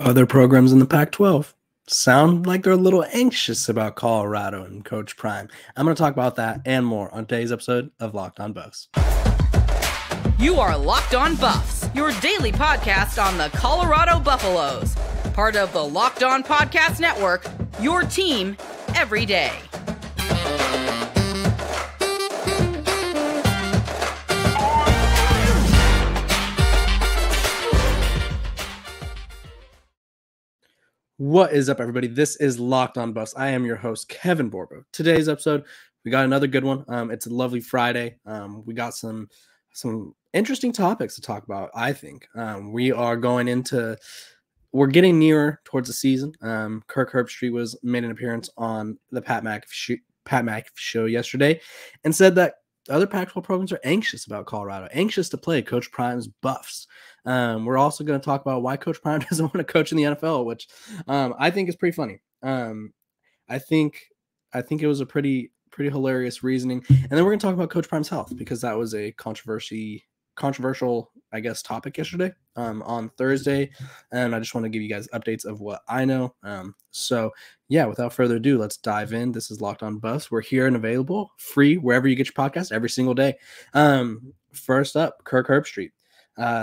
Other programs in the Pac-12 sound like they're a little anxious about Colorado and Coach Prime. I'm going to talk about that and more on today's episode of Locked On Buffs. You are Locked On Buffs, your daily podcast on the Colorado Buffaloes. Part of the Locked On Podcast Network, your team every day. What is up, everybody? This is Locked On Buffs. I am your host, Kevin Borbo. Today's episode, we got another good one. It's a lovely Friday. We got some interesting topics to talk about, I think. We're getting nearer towards the season. Kirk Herbstreit made an appearance on the Pat McAfee show yesterday and said that other Pac-12 programs are anxious about Colorado, anxious to play Coach Prime's Buffs. We're also going to talk about why Coach Prime doesn't want to coach in the NFL, which I think is pretty funny. I think it was a pretty hilarious reasoning. And then we're going to talk about Coach Prime's health, because that was a controversial, I guess, topic yesterday on Thursday. And I just want to give you guys updates of what I know. So yeah, without further ado, let's dive in. This is Locked On Buffs. We're here and available free wherever you get your podcast every single day. First up, Kirk Herbstreit.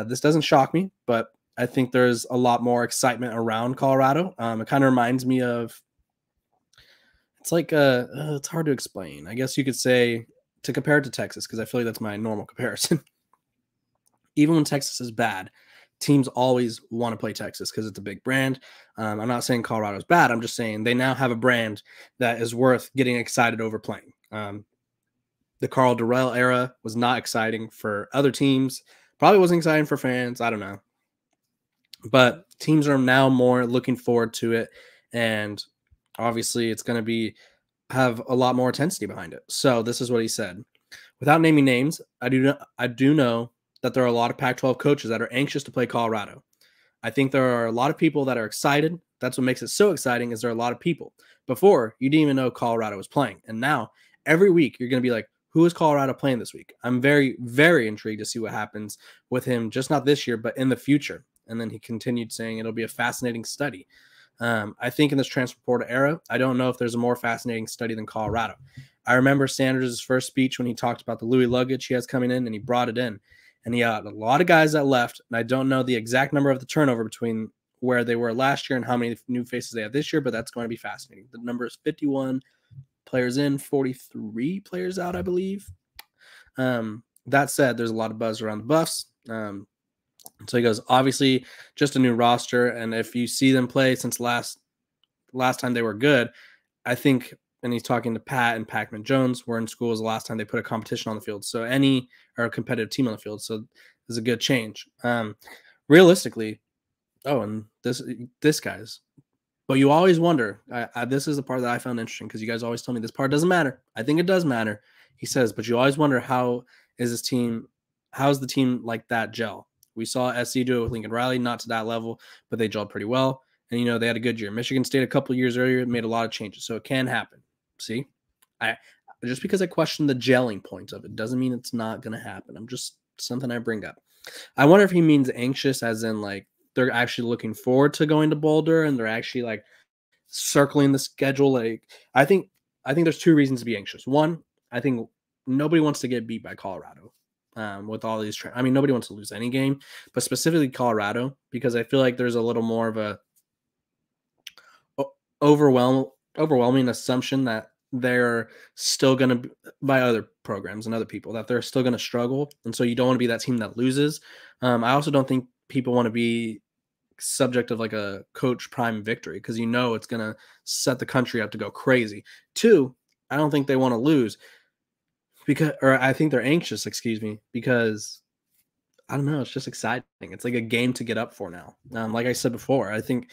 This doesn't shock me, but I think there's a lot more excitement around Colorado. It kind of reminds me of, it's like, it's hard to explain. I guess you could say, to compare it to Texas, because I feel like that's my normal comparison. Even when Texas is bad, teams always want to play Texas because it's a big brand. I'm not saying Colorado's bad. I'm just saying they now have a brand that is worth getting excited over playing. The Carl Durrell era was not exciting for other teams. Probably wasn't exciting for fans. I don't know. But teams are now more looking forward to it. And obviously it's going to have a lot more intensity behind it. So this is what he said. Without naming names, I do know that there are a lot of Pac-12 coaches that are anxious to play Colorado. I think there are a lot of people that are excited. That's what makes it so exciting, is there are a lot of people. Before, you didn't even know Colorado was playing. And now, every week, you're going to be like, who is Colorado playing this week? I'm very, very intrigued to see what happens with him, just not this year, but in the future. And then he continued saying it'll be a fascinating study. I think in this transfer portal era, I don't know if there's a more fascinating study than Colorado. I remember Sanders' first speech when he talked about the Louis luggage he has coming in, and he brought it in. And he had a lot of guys that left, and I don't know the exact number of the turnover between where they were last year and how many new faces they have this year, but that's going to be fascinating. The number is 51 players in, 43 players out, I believe. That said, there's a lot of buzz around the Buffs. So he goes, obviously, just a new roster, and if you see them play since last time they were good, I think, and he's talking to Pat and Pac-Man Jones, were in school was the last time they put a competition on the field. So a competitive team on the field. So there's a good change. Realistically, and this guy's, but you always wonder, this is the part that I found interesting, because you guys always tell me this part doesn't matter. I think it does matter. He says, but you always wonder, how is the team like that gel? We saw SC do it with Lincoln Riley, not to that level, but they gelled pretty well. And, they had a good year. Michigan State a couple of years earlier made a lot of changes. So it can happen. See, just because I question the gelling points of it doesn't mean it's not going to happen. I'm just something I bring up. I wonder if he means anxious as in like they're actually looking forward to going to Boulder and they're actually like circling the schedule. Like I think there's two reasons to be anxious. One, I think nobody wants to get beat by Colorado with all these. Nobody wants to lose any game, but specifically Colorado, because I feel like there's a little more of a overwhelming assumption that they're still going to, by other programs and other people, that they're still going to struggle. And so you don't want to be that team that loses. I also don't think people want to be subject of like a Coach Prime victory, because it's going to set the country up to go crazy. Two, I don't think they want to lose I think they're anxious, because I don't know, it's just exciting. It's like a game to get up for now. Like I said before, I think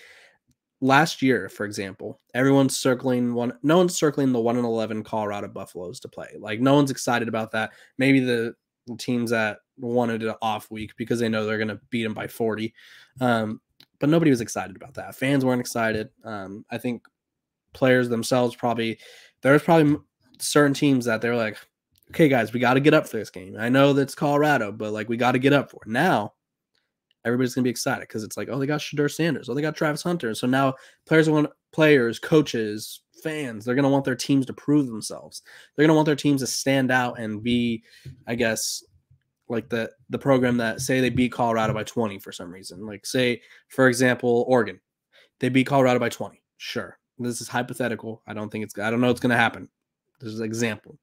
last year, for example, no one's circling the 1-11 Colorado Buffaloes to play. Like no one's excited about that. Maybe the teams that wanted an off week because they know they're going to beat them by 40. But nobody was excited about that. Fans weren't excited. I think players themselves there's probably certain teams that they're like, okay, guys, we got to get up for this game. I know that's Colorado, but like we got to get up for it. Now, everybody's going to be excited because it's like, oh, they got Deion Sanders. Oh, they got Travis Hunter. So now players, coaches, fans, they're going to want their teams to prove themselves. They're going to want their teams to stand out and be, I guess, like the program that, say they beat Colorado by 20 for some reason. Like, say, for example, Oregon. They beat Colorado by 20. Sure. This is hypothetical. I don't know it's going to happen. This is an example.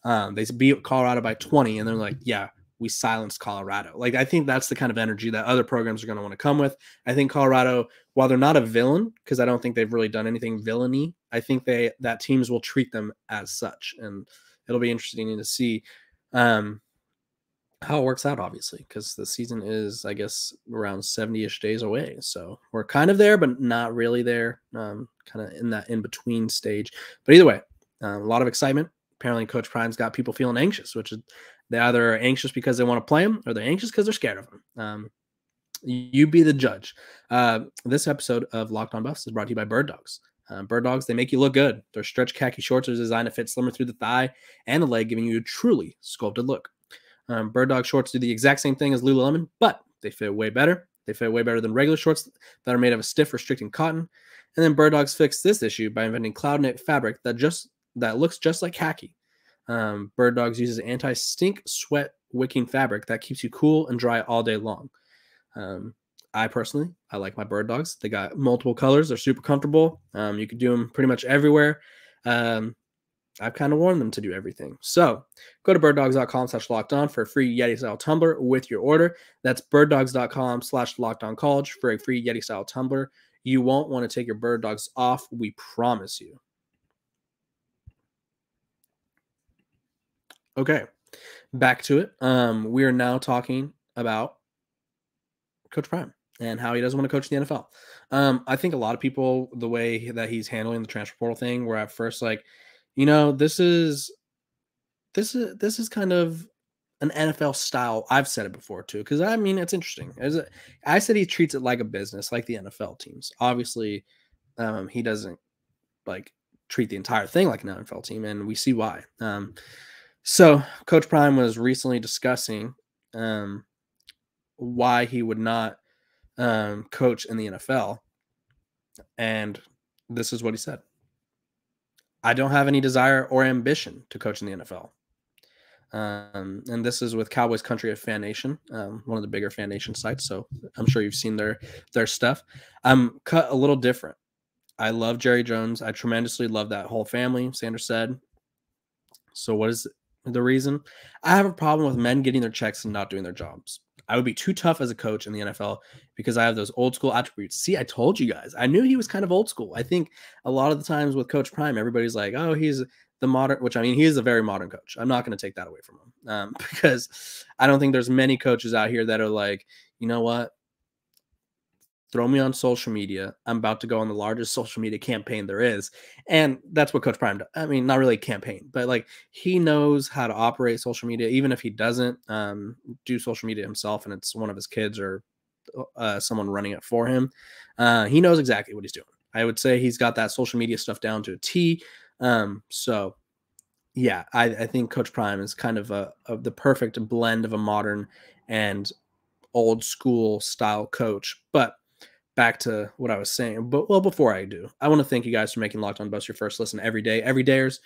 They beat Colorado by 20, and they're like, yeah, we silenced Colorado. Like, I think that's the kind of energy that other programs are going to want to come with. I think Colorado, while they're not a villain, because I don't think they've really done anything villainy, I think that teams will treat them as such. And it'll be interesting to see how it works out, obviously, because the season is, I guess, around 70-ish days away. So we're kind of there, but not really there, kind of in that in-between stage. But either way, a lot of excitement. Apparently, Coach Prime's got people feeling anxious, which is they either are anxious because they want to play him or they're anxious because they're scared of him. You be the judge. This episode of Locked On Buffs is brought to you by Bird Dogs. Bird Dogs, they make you look good. Their stretch khaki shorts are designed to fit slimmer through the thigh and the leg, giving you a truly sculpted look. Bird Dog shorts do the exact same thing as Lululemon, but they fit way better. They fit way better than regular shorts that are made of a stiff, restricting cotton. And then Bird Dogs fixed this issue by inventing cloud knit fabric that looks just like khaki. Bird Dogs uses anti-stink, sweat, wicking fabric that keeps you cool and dry all day long. I like my Bird Dogs. They got multiple colors. They're super comfortable. You can do them pretty much everywhere. I've kind of worn them to do everything. So go to birddogs.com/lockedon for a free Yeti style tumbler with your order. That's birddogs.com/lockedoncollege for a free Yeti style tumbler. You won't want to take your Bird Dogs off. We promise you. Okay, back to it. We are now talking about Coach Prime and how he doesn't want to coach the NFL. I think a lot of people, the way that he's handling the transfer portal thing, were at first like, this is kind of an NFL style. I've said it before too, because I mean, it's interesting. I said he treats it like a business, like the NFL teams. Obviously, he doesn't like treat the entire thing like an NFL team, and we see why. So Coach Prime was recently discussing why he would not coach in the NFL, and this is what he said. I don't have any desire or ambition to coach in the NFL. And this is with Cowboys Country of Fan Nation, one of the bigger Fan Nation sites. So I'm sure you've seen their stuff. I'm cut a little different. I love Jerry Jones. I tremendously love that whole family, Sanders said. So what is the reason? I have a problem with men getting their checks and not doing their jobs. I would be too tough as a coach in the NFL because I have those old school attributes. See, I told you guys. I knew he was kind of old school. I think a lot of the times with Coach Prime, everybody's like, oh, he's the modern, which I mean, he is a very modern coach. I'm not going to take that away from him because I don't think there's many coaches out here that are like, you know what? Throw me on social media. I'm about to go on the largest social media campaign there is. And that's what Coach Prime does. I mean, not really a campaign, but like he knows how to operate social media, even if he doesn't do social media himself and it's one of his kids or someone running it for him. He knows exactly what he's doing. I would say he's got that social media stuff down to a T. So yeah, I think Coach Prime is kind of the perfect blend of a modern and old school style coach. But back to what I was saying. But before I do, I want to thank you guys for making Locked On Buffs your first listen every day. Every dayers.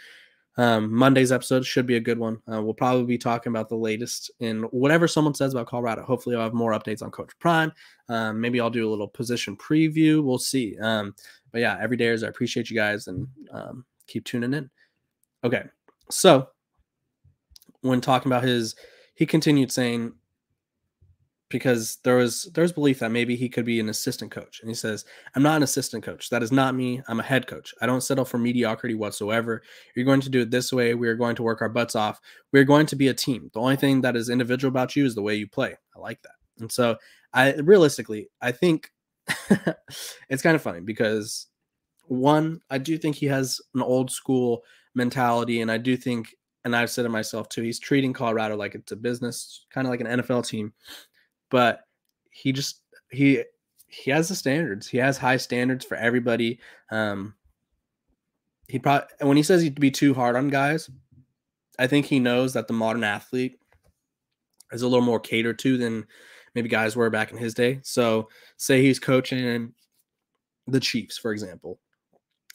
Monday's episode should be a good one. We'll probably be talking about the latest in whatever someone says about Colorado. Hopefully I'll have more updates on Coach Prime. Maybe I'll do a little position preview. We'll see. But yeah, every dayers, I appreciate you guys and keep tuning in. Okay. So when talking about he continued saying, because there's belief that maybe he could be an assistant coach. And he says, I'm not an assistant coach. That is not me. I'm a head coach. I don't settle for mediocrity whatsoever. You're going to do it this way. We are going to work our butts off. We're going to be a team. The only thing that is individual about you is the way you play. I like that. And so I think it's kind of funny because one, I do think he has an old school mentality. And I do think, and I've said it myself too, he's treating Colorado like it's a business, kind of like an NFL team. But he has the standards. He has high standards for everybody. He probably, when he says he'd be too hard on guys, I think he knows that the modern athlete is a little more catered to than maybe guys were back in his day. So say he's coaching the Chiefs, for example,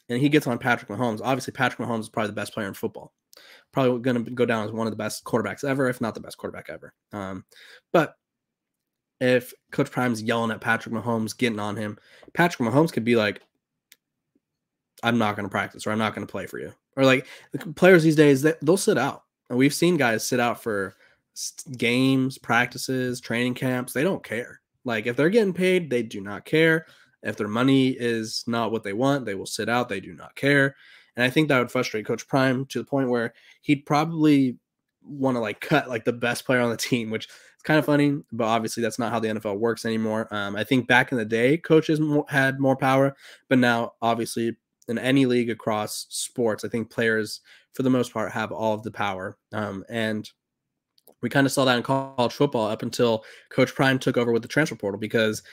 and he gets on Patrick Mahomes. Obviously, Patrick Mahomes is probably the best player in football. Probably going to go down as one of the best quarterbacks ever, if not the best quarterback ever. But if Coach Prime's yelling at Patrick Mahomes, getting on him, Patrick Mahomes could be like, I'm not going to practice, or I'm not going to play for you. Or like the players these days, they'll sit out. And we've seen guys sit out for games, practices, training camps. They don't care. Like if they're getting paid, they do not care. If their money is not what they want, they will sit out. They do not care. And I think that would frustrate Coach Prime to the point where he'd probably want to like cut like the best player on the team, which is kind of funny, but obviously that's not how the NFL works anymore. I think back in the day, coaches had more power, but now obviously in any league across sports, I think players for the most part have all of the power. And we kind of saw that in college football up until Coach Prime took over with the transfer portal, because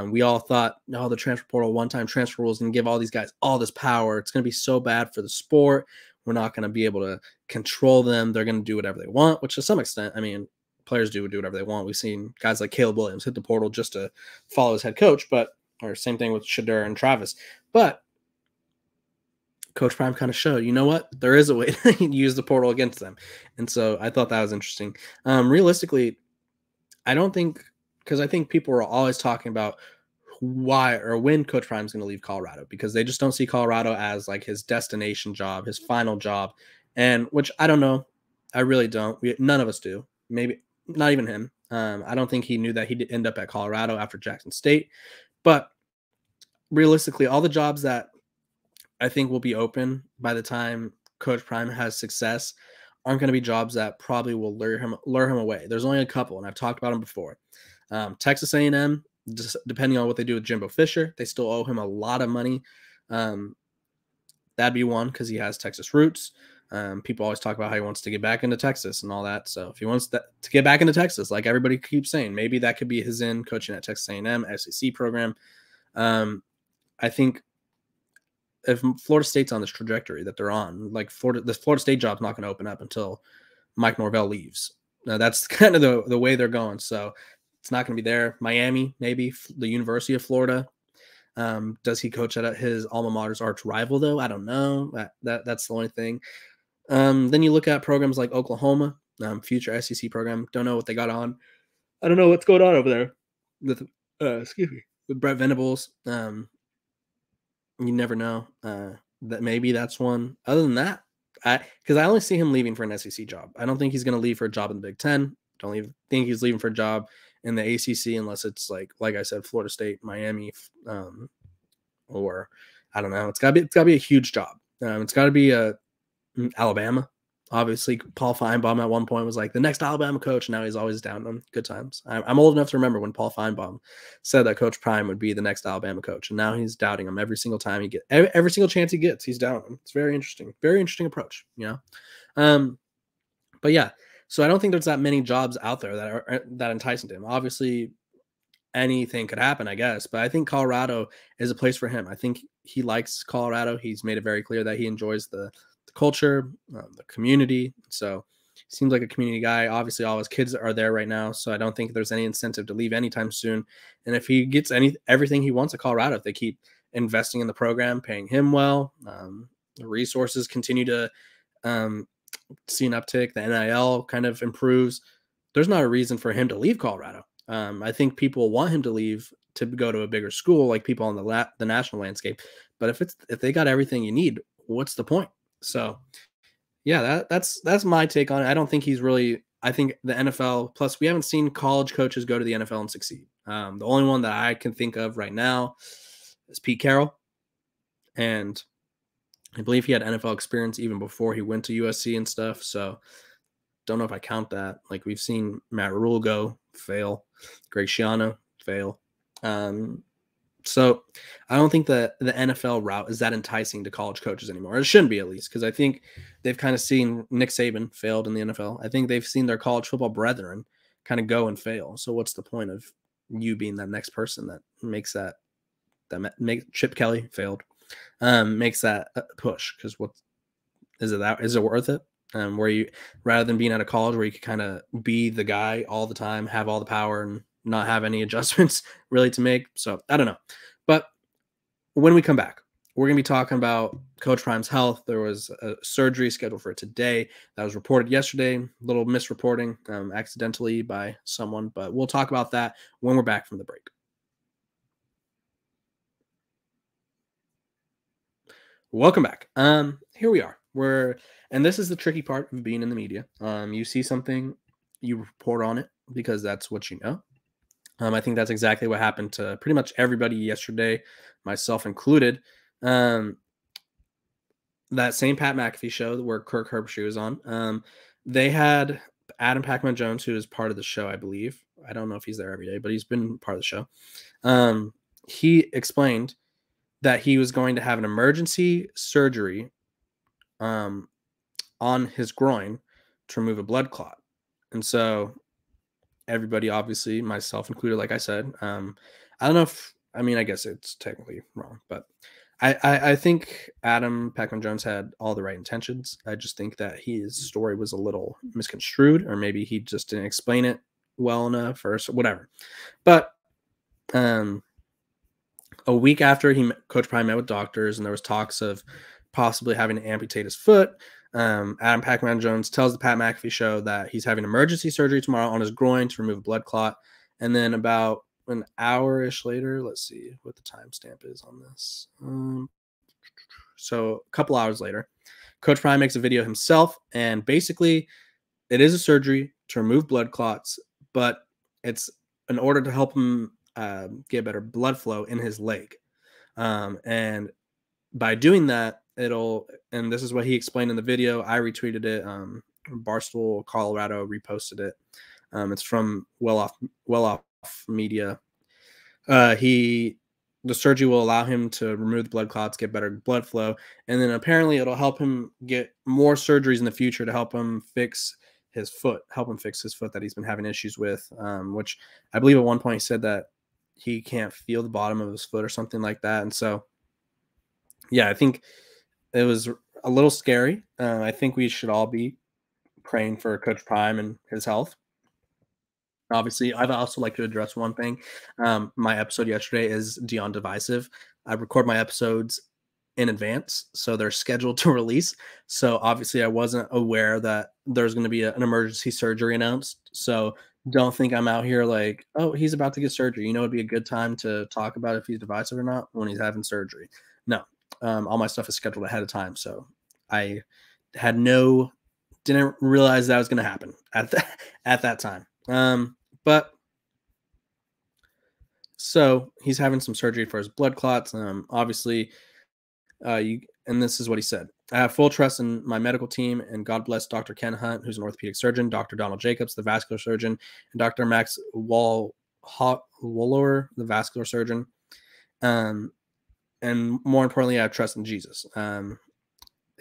we all thought, no, the transfer portal, one-time transfer rules, and give all these guys all this power. It's going to be so bad for the sport. We're not going to be able to control them. They're going to do whatever they want, which to some extent, I mean, players do whatever they want. We've seen guys like Caleb Williams hit the portal just to follow his head coach, or same thing with Shedeur and Travis. But Coach Prime kind of showed, you know what? There is a way to use the portal against them. And so I thought that was interesting. Realistically, I don't think, because I think people are always talking about why or when Coach Prime is going to leave Colorado, because they just don't see Colorado as like his destination job, his final job. And which I don't know. I really don't. None of us do. Maybe not even him. I don't think he knew that he'd end up at Colorado after Jackson State. But realistically, all the jobs that I think will be open by the time Coach Prime has success aren't going to be jobs that probably will lure him away. There's only a couple, and I've talked about them before. Texas A&M, just depending on what they do with Jimbo Fisher, they still owe him a lot of money. That'd be one, because he has Texas roots. People always talk about how he wants to get back into Texas and all that. So if he wants to get back into Texas, like everybody keeps saying, maybe that could be his in coaching at Texas A&M, SEC program. I think if Florida State's on this trajectory that they're on, like the Florida State job's not going to open up until Mike Norvell leaves. Now that's kind of the way they're going. So it's not going to be there. Miami, maybe the University of Florida. Does he coach at his alma mater's arch rival though? I don't know. That's the only thing. Then you look at programs like Oklahoma, future SEC program. Don't know what they got on. I don't know what's going on over there with with Brett Venables. You never know. That maybe that's one. Other than that, because I only see him leaving for an SEC job. I don't think he's going to leave for a job in the Big Ten. Don't even think he's leaving for a job in the ACC unless it's like I said, Florida State, Miami, or I don't know. It's got to be a huge job. It's got to be Alabama. Obviously, Paul Feinbaum at one point was like the next Alabama coach. And now he's always down on good times. I'm old enough to remember when Paul Feinbaum said that Coach Prime would be the next Alabama coach, and now he's doubting him every single time he gets every single chance he gets. He's doubting him. It's very interesting approach. But yeah. So I don't think there's that many jobs out there that are that enticing to him. Obviously, anything could happen, I guess. But I think Colorado is a place for him. I think he likes Colorado. He's made it very clear that he enjoys the culture, the community. So he seems like a community guy. Obviously, all his kids are there right now. So I don't think there's any incentive to leave anytime soon. And if he gets everything he wants at Colorado, if they keep investing in the program, paying him well, the resources continue to see an uptick, the NIL kind of improves, there's not a reason for him to leave Colorado. I think people want him to leave to go to a bigger school, like people on the national landscape. But if they got everything you need, what's the point? So yeah, that's my take on it. I don't think he's really, I think the NFL, plus we haven't seen college coaches go to the NFL and succeed. The only one that I can think of right now is Pete Carroll. And I believe he had NFL experience even before he went to USC and stuff. So don't know if I count that. Like we've seen Matt Rule go, fail. Greg Schiano, fail. So I don't think the NFL route is that enticing to college coaches anymore. It shouldn't be, at least, because I think they've kind of seen Nick Saban failed in the NFL. I think they've seen their college football brethren kind of go and fail. So what's the point of you being that next person that makes that make Chip Kelly failed, makes that push? Because what is it? Is it worth it? Where you, rather than being at a college where you could kind of be the guy all the time, have all the power, and not have any adjustments really to make. So I don't know. But when we come back, we're going to be talking about Coach Prime's health. There was a surgery scheduled for today that was reported yesterday. A little misreporting accidentally by someone, but we'll talk about that when we're back from the break. Welcome back. Here we are. And this is the tricky part of being in the media. You see something, you report on it because that's what you know. I think that's exactly what happened to pretty much everybody yesterday, myself included. That same Pat McAfee show where Kirk Herbstreit was on, they had Adam Pac-Man Jones, who is part of the show, I believe. I don't know if he's there every day, but he's been part of the show. He explained that he was going to have an emergency surgery on his groin to remove a blood clot. And so everybody, obviously, myself included, like I said, I don't know if, I guess it's technically wrong, but I think Adam Pac-Man Jones had all the right intentions. I just think that his story was a little misconstrued, or maybe he just didn't explain it well enough or whatever. But a week after Coach Prime met with doctors and there was talks of possibly having to amputate his foot, Adam Pac-Man Jones tells the Pat McAfee show that he's having emergency surgery tomorrow on his groin to remove a blood clot. And then about an hour-ish later, let's see what the timestamp is on this. So a couple hours later, Coach Prime makes a video himself, and basically it is a surgery to remove blood clots, but it's in order to help him get better blood flow in his leg. And by doing that, and this is what he explained in the video. I retweeted it. Barstool Colorado reposted it. It's from Well Off Media. The surgery will allow him to remove the blood clots, get better blood flow, and then apparently it'll help him get more surgeries in the future to help him fix his foot that he's been having issues with, which I believe at one point he said that he can't feel the bottom of his foot or something like that. And so, yeah, I think it was a little scary. I think we should all be praying for Coach Prime and his health. Obviously, I'd also like to address one thing. My episode yesterday is Deion Divisive. I record my episodes in advance, so they're scheduled to release. So obviously, I wasn't aware that there's going to be an emergency surgery announced. So don't think I'm out here like, oh, he's about to get surgery. It'd be a good time to talk about if he's divisive or not when he's having surgery. No, all my stuff is scheduled ahead of time. So I didn't realize that was going to happen at that time. But so he's having some surgery for his blood clots. Obviously, and this is what he said. I have full trust in my medical team, and God bless Dr. Ken Hunt, who's an orthopedic surgeon, Dr. Donald Jacobs, the vascular surgeon, and Dr. Max Waller, the vascular surgeon. And more importantly, I have trust in Jesus.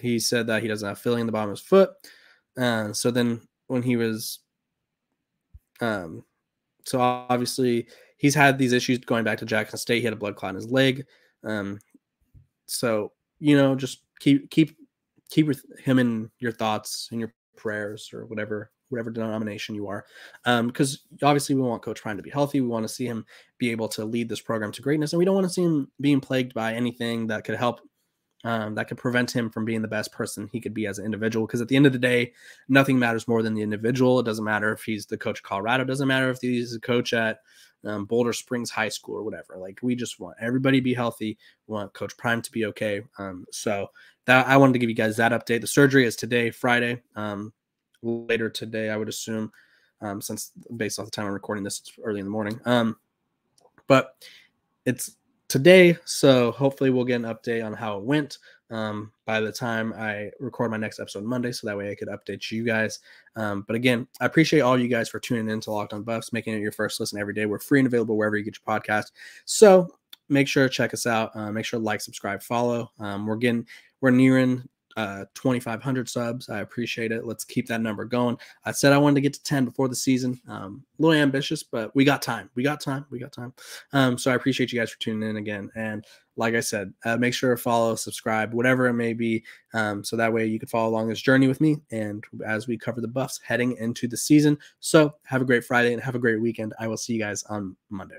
He said that he doesn't have filling in the bottom of his foot. So then when he was so obviously he's had these issues going back to Jackson State. He had a blood clot in his leg. So, just keep him in your thoughts and your prayers, or whatever denomination you are. Because obviously we want Coach Prime to be healthy. We want to see him be able to lead this program to greatness. And we don't want to see him being plagued by anything that could help, that could prevent him from being the best person he could be as an individual. Because at the end of the day, nothing matters more than the individual. It doesn't matter if he's the coach of Colorado. It doesn't matter if he's a coach at Boulder Springs High School or whatever. Like, we just want everybody to be healthy. We want Coach Prime to be okay. So that I wanted to give you guys that update. The surgery is today, Friday. Later today, I would assume, since based off the time I'm recording this, it's early in the morning. But it's today, so hopefully we'll get an update on how it went by the time I record my next episode Monday, so that way I could update you guys. But again, I appreciate all you guys for tuning in to Locked On Buffs, making it your first listen every day. We're free and available wherever you get your podcast, so make sure to check us out. Make sure to like, subscribe, follow. We're nearing 2,500 subs. I appreciate it. Let's keep that number going. I said I wanted to get to 10 before the season. A little ambitious, but we got time. We got time. So I appreciate you guys for tuning in again. And like I said, make sure to follow, subscribe, whatever it may be. So that way you can follow along this journey with me. And as we cover the Buffs heading into the season. So have a great Friday and have a great weekend. I will see you guys on Monday.